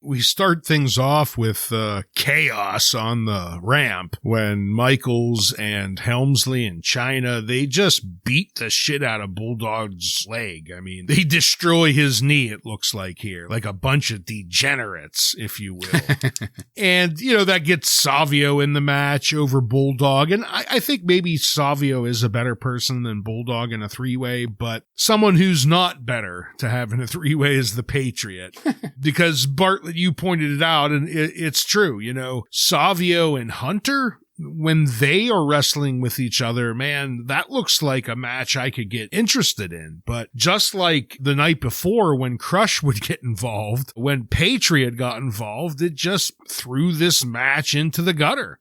We start things off with chaos on the ramp when Michaels and Helmsley and Chyna, they just beat the shit out of Bulldog's leg. I mean, they destroy his knee, it looks like here, like a bunch of degenerates, if you will. And, that gets Savio in the match over Bulldog. And I think maybe Savio is a better person than Bulldog in a three-way, but someone who's not better to have in a three-way is the Patriot. Because Bartlett, you pointed it out, and it's true. Savio and Hunter, when they are wrestling with each other, man, that looks like a match I could get interested in. But just like the night before when Crush would get involved, when Patriot got involved, it just threw this match into the gutter.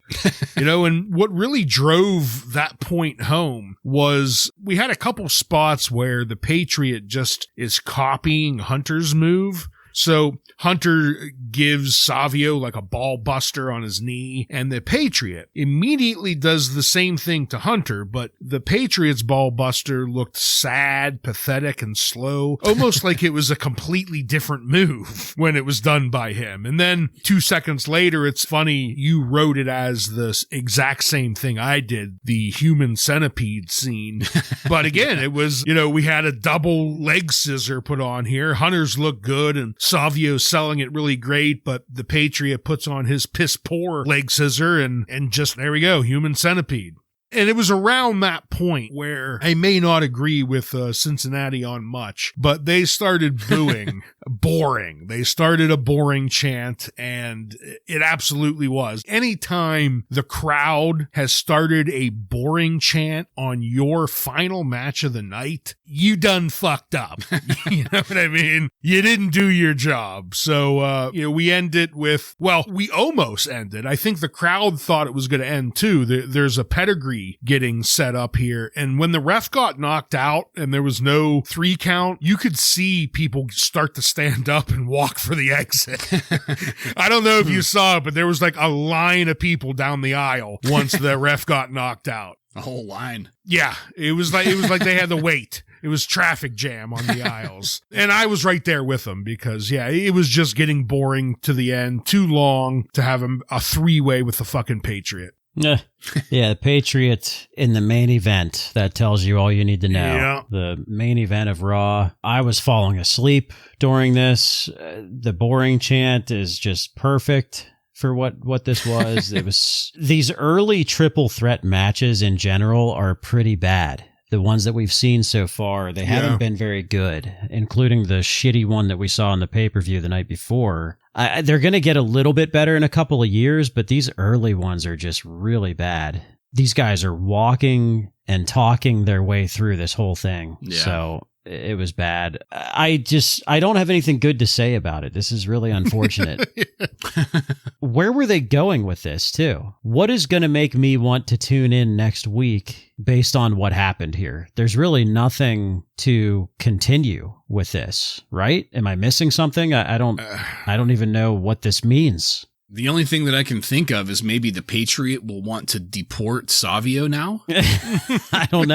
And what really drove that point home was we had a couple spots where the Patriot just is copying Hunter's move. So Hunter gives Savio like a ball buster on his knee, and the Patriot immediately does the same thing to Hunter, but the Patriot's ball buster looked sad, pathetic, and slow, almost like it was a completely different move when it was done by him. And then 2 seconds later, it's funny, you wrote it as the exact same thing I did, the human centipede scene. But again, it was, we had a double leg scissor put on here. Hunter's looked good, and Savio's selling it really great, but the Patriot puts on his piss poor leg scissor and just, there we go, human centipede. And it was around that point where I may not agree with Cincinnati on much, but they started booing. Boring. They started a boring chant, and it absolutely was. Anytime the crowd has started a boring chant on your final match of the night, you done fucked up. You know what I mean? You didn't do your job. So, we ended with, we almost ended. I think the crowd thought it was going to end too. There's a pedigree getting set up here. And when the ref got knocked out and there was no 3 count, you could see people start to stand up and walk for the exit. I don't know if you saw it, but there was like a line of people down the aisle once the ref got knocked out. A whole line. Yeah, it was like they had to wait. It was traffic jam on the aisles. And I was right there with them because, it was just getting boring to the end. Too long to have a 3-way with the fucking Patriot. Yeah, the Patriot in the main event. That tells you all you need to know. Yeah. The main event of Raw. I was falling asleep during this. The boring chant is just perfect for what this was. It was these early triple threat matches in general are pretty bad. The ones that we've seen so far, they haven't been very good, including the shitty one that we saw on the pay-per-view the night before. They're going to get a little bit better in a couple of years, but these early ones are just really bad. These guys are walking and talking their way through this whole thing. Yeah. So it was bad. I don't have anything good to say about it. This is really unfortunate. Where were they going with this, too? What is going to make me want to tune in next week based on what happened here? There's really nothing to continue with this, right? Am I missing something? I don't even know what this means. The only thing that I can think of is maybe the Patriot will want to deport Savio now. I don't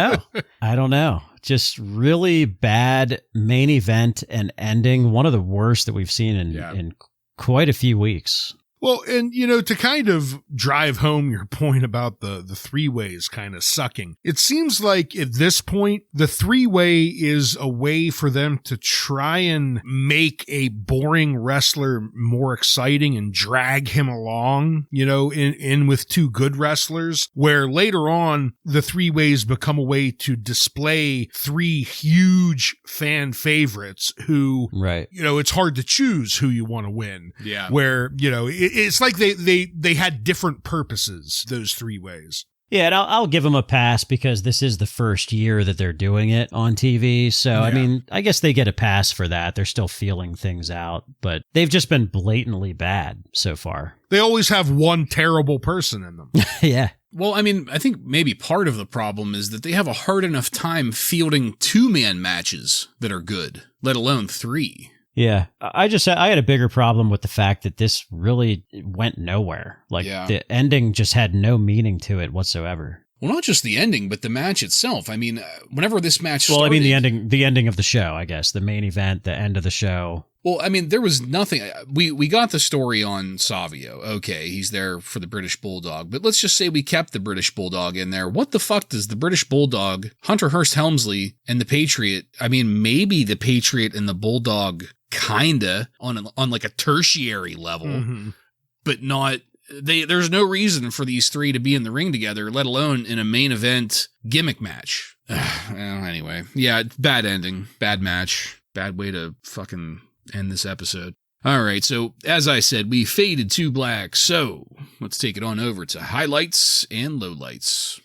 know. Just really bad main event and ending. One of the worst that we've seen in quite a few weeks. Well, and, to kind of drive home your point about the 3-ways kind of sucking, it seems like at this point, the 3-way is a way for them to try and make a boring wrestler more exciting and drag him along, in with 2 good wrestlers, where later on, the 3-ways become a way to display 3 huge fan favorites who, right. It's hard to choose who you want to win. Yeah. Where, it's like they had different purposes, those 3-ways. Yeah, and I'll give them a pass because this is the first year that they're doing it on TV. So, yeah. I mean, I guess they get a pass for that. They're still feeling things out, but they've just been blatantly bad so far. They always have one terrible person in them. Yeah. Well, I mean, I think maybe part of the problem is that they have a hard enough time fielding 2-man matches that are good, let alone 3. Yeah, I had a bigger problem with the fact that this really went nowhere. Like, the ending just had no meaning to it whatsoever. Well, not just the ending, but the match itself. I mean, whenever this match started... Well, I mean, the ending of the show, I guess. The main event, the end of the show. Well, I mean, there was nothing... We got the story on Savio. Okay, he's there for the British Bulldog. But let's just say we kept the British Bulldog in there. What the fuck does the British Bulldog, Hunter Hearst Helmsley, and the Patriot... I mean, maybe the Patriot and the Bulldog kinda on like a tertiary level, but not... There's no reason for these three to be in the ring together, let alone in a main event gimmick match. Well, anyway, yeah, bad ending, bad match, bad way to fucking end this episode. All right, so as I said, we faded to black, so let's take it on over to highlights and lowlights.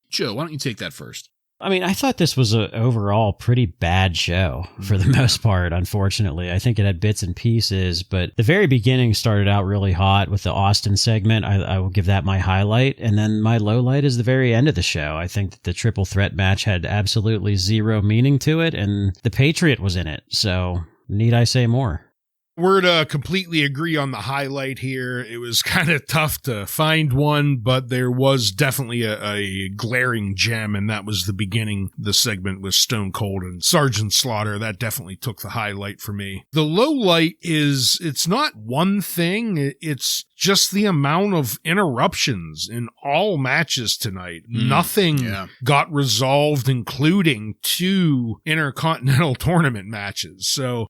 Joe, why don't you take that first? I mean, I thought this was an overall pretty bad show for the most part, unfortunately. I think it had bits and pieces, but the very beginning started out really hot with the Austin segment. I will give that my highlight. And then my low light is the very end of the show. I think that the triple threat match had absolutely zero meaning to it, and the Patriot was in it. So need I say more? We're to completely agree on the highlight here. It was kind of tough to find one, but there was definitely a glaring gem, and that was the beginning, the segment with Stone Cold and Sergeant Slaughter. That definitely took the highlight for me. The low light is, it's not one thing, it's just the amount of interruptions in all matches tonight. Nothing got resolved, including 2 Intercontinental Tournament matches. So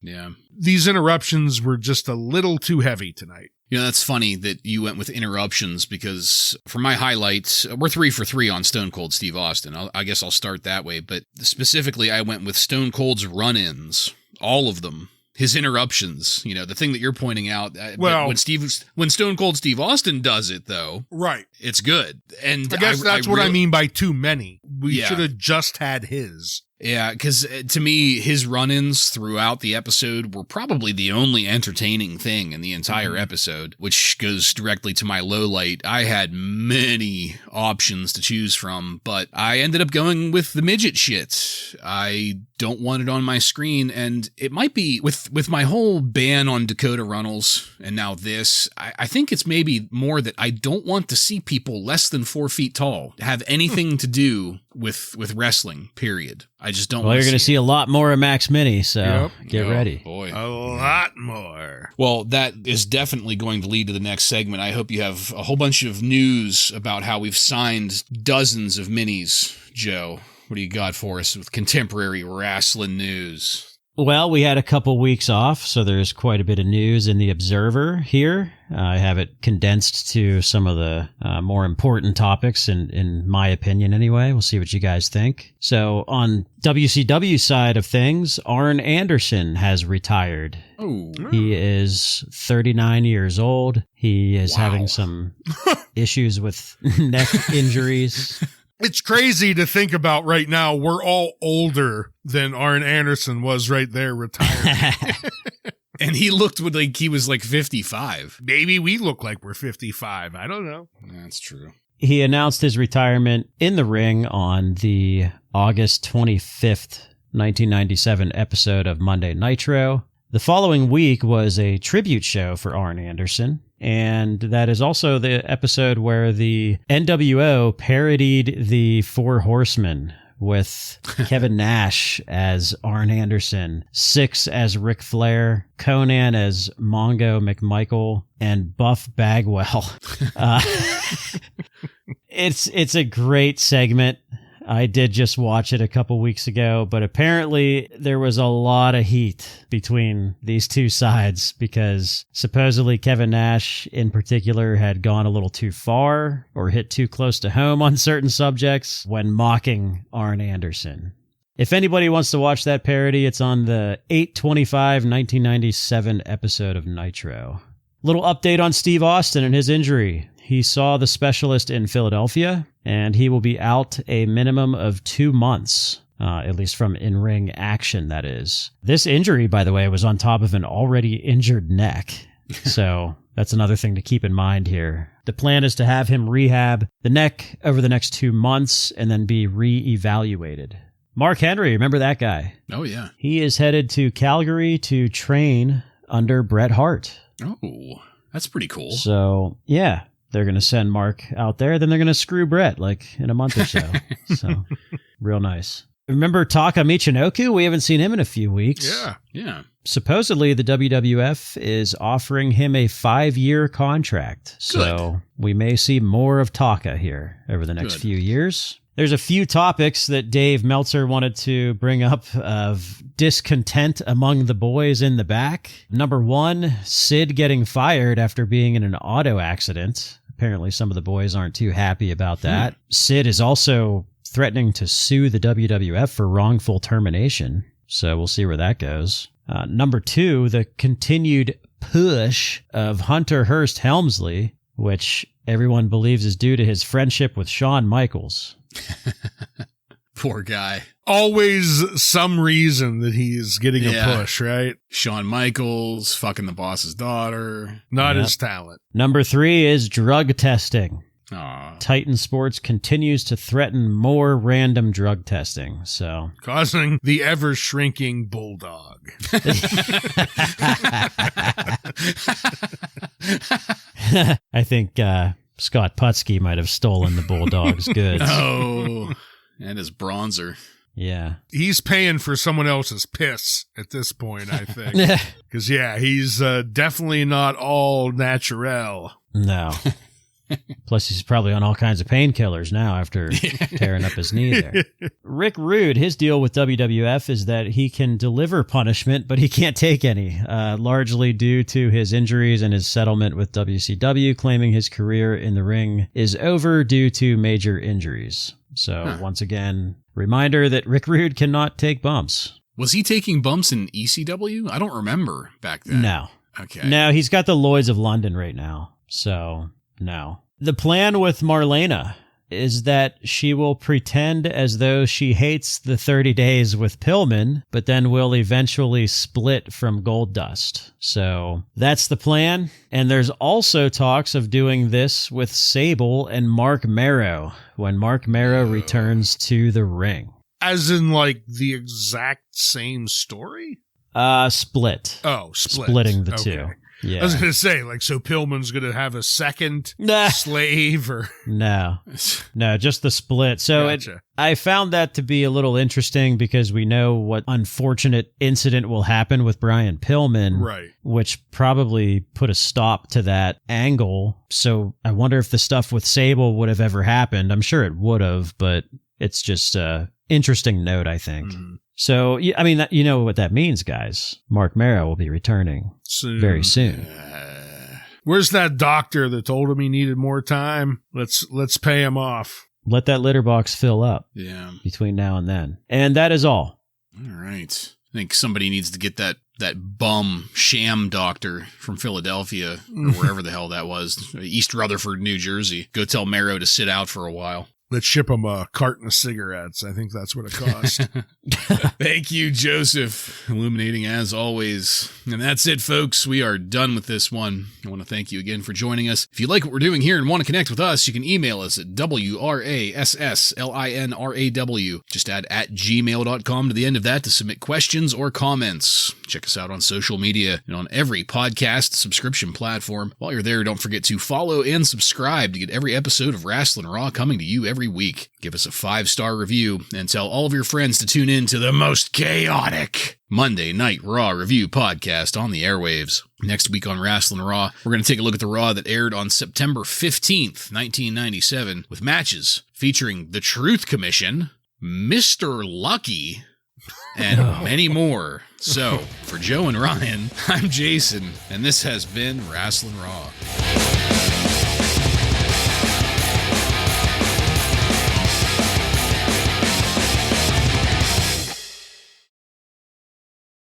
these interruptions were just a little too heavy tonight. You know, that's funny that you went with interruptions, because for my highlights, we're 3 for 3 on Stone Cold Steve Austin. I guess I'll start that way. But specifically, I went with Stone Cold's run-ins, all of them. His interruptions, you know, the thing that you're pointing out. Well, when Stone Cold Steve Austin does it, though, right, it's good. And I guess that's what I mean by too many. We should have just had his. Yeah, because to me, his run-ins throughout the episode were probably the only entertaining thing in the entire episode, which goes directly to my low light. I had many options to choose from, but I ended up going with the midget shit. I don't want it on my screen, and it might be, with my whole ban on Dakota Runnels, and now this, I think it's maybe more that I don't want to see people less than 4 feet tall have anything to do with wrestling, period. I just don't. Well, you're going to see a lot more of Max Mini, so get ready. Boy. A lot more. Well, that is definitely going to lead to the next segment. I hope you have a whole bunch of news about how we've signed dozens of minis. Joe, what do you got for us with contemporary wrestling news? Well, we had a couple weeks off, so there's quite a bit of news in the Observer here. I have it condensed to some of the more important topics, in my opinion anyway. We'll see what you guys think. So on WCW side of things, Arn Anderson has retired. Oh. He is 39 years old. He is having some issues with neck injuries. It's crazy to think about right now. We're all older than Arn Anderson was right there retired. And he looked like he was like 55. Maybe we look like we're 55. I don't know. That's true. He announced his retirement in the ring on the August 25th, 1997 episode of Monday Nitro. The following week was a tribute show for Arn Anderson. And that is also the episode where the NWO parodied the Four Horsemen with Kevin Nash as Arn Anderson, Syxx as Ric Flair, Conan as Mongo McMichael, and Buff Bagwell. It's a great segment. I did just watch it a couple weeks ago, but apparently there was a lot of heat between these two sides because supposedly Kevin Nash in particular had gone a little too far or hit too close to home on certain subjects when mocking Arn Anderson. If anybody wants to watch that parody, it's on the 8/25/1997 episode of Nitro. Little update on Steve Austin and his injury. He saw the specialist in Philadelphia, and he will be out a minimum of 2 months, at least from in-ring action, that is. This injury, by the way, was on top of an already injured neck. So that's another thing to keep in mind here. The plan is to have him rehab the neck over the next 2 months and then be re-evaluated. Mark Henry, remember that guy? Oh, yeah. He is headed to Calgary to train under Bret Hart. Oh. That's pretty cool. So, yeah, they're going to send Mark out there. Then they're going to screw Brett like in a month or so. So, real nice. Remember Taka Michinoku? We haven't seen him in a few weeks. Yeah. Supposedly, the WWF is offering him a 5-year contract. So we may see more of Taka here over the next few years. There's a few topics that Dave Meltzer wanted to bring up of discontent among the boys in the back. Number 1, Sid getting fired after being in an auto accident. Apparently, some of the boys aren't too happy about that. Sid is also threatening to sue the WWF for wrongful termination. So we'll see where that goes. Number 2, the continued push of Hunter Hearst Helmsley, which everyone believes is due to his friendship with Shawn Michaels. Poor guy. Always some reason that he's getting a push, right? Shawn Michaels, fucking the boss's daughter. Not his talent. Number 3 is drug testing. Aww. Titan Sports continues to threaten more random drug testing, so causing the ever-shrinking bulldog. I think Scott Putski might have stolen the bulldog's goods. Oh, and his bronzer. Yeah. He's paying for someone else's piss at this point, I think. Because, he's definitely not all natural. No. Plus, he's probably on all kinds of painkillers now after tearing up his knee there. Rick Rude, his deal with WWF is that he can deliver punishment, but he can't take any, largely due to his injuries and his settlement with WCW, claiming his career in the ring is over due to major injuries. So, once again, reminder that Rick Rude cannot take bumps. Was he taking bumps in ECW? I don't remember back then. No. Okay. No, he's got the Lloyds of London right now, so... No. The plan with Marlena is that she will pretend as though she hates the 30 days with Pillman, but then will eventually split from Goldust. So that's the plan. And there's also talks of doing this with Sable and Mark Marrow when Mark Marrow returns to the ring. As in, like, the exact same story? Split. Oh, split. Splitting the two. Yeah. I was going to say, like, so Pillman's going to have a second slave or... No, just the split. So gotcha. I found that to be a little interesting because we know what unfortunate incident will happen with Brian Pillman, right? Which probably put a stop to that angle. So I wonder if the stuff with Sable would have ever happened. I'm sure it would have, but it's just a interesting note, I think. Mm-hmm. So, I mean, you know what that means, guys. Mark Marrow will be returning very soon. Where's that doctor that told him he needed more time? Let's pay him off. Let that litter box fill up. Yeah. Between now and then. And that is all. All right. I think somebody needs to get that bum sham doctor from Philadelphia or wherever the hell that was, East Rutherford, New Jersey. Go tell Marrow to sit out for a while. Let's ship him a carton of cigarettes. I think that's what it cost. Thank you, Joseph. Illuminating as always. And that's it, folks. We are done with this one. I want to thank you again for joining us. If you like what we're doing here and want to connect with us, you can email us at WRASSLINRAW. Just add @gmail.com to the end of that to submit questions or comments. Check us out on social media and on every podcast subscription platform. While you're there, don't forget to follow and subscribe to get every episode of Wrasslin Raw coming to you every week. Give us a 5-star review and tell all of your friends to tune in to the most chaotic Monday Night Raw review podcast on the airwaves. Next week on Wrasslin Raw, we're going to take a look at the Raw that aired on September 15th, 1997, with matches featuring the Truth Commission, Mr. Lucky, and many more. So, for Joe and Ryan, I'm Jason, and this has been Wrasslin Raw.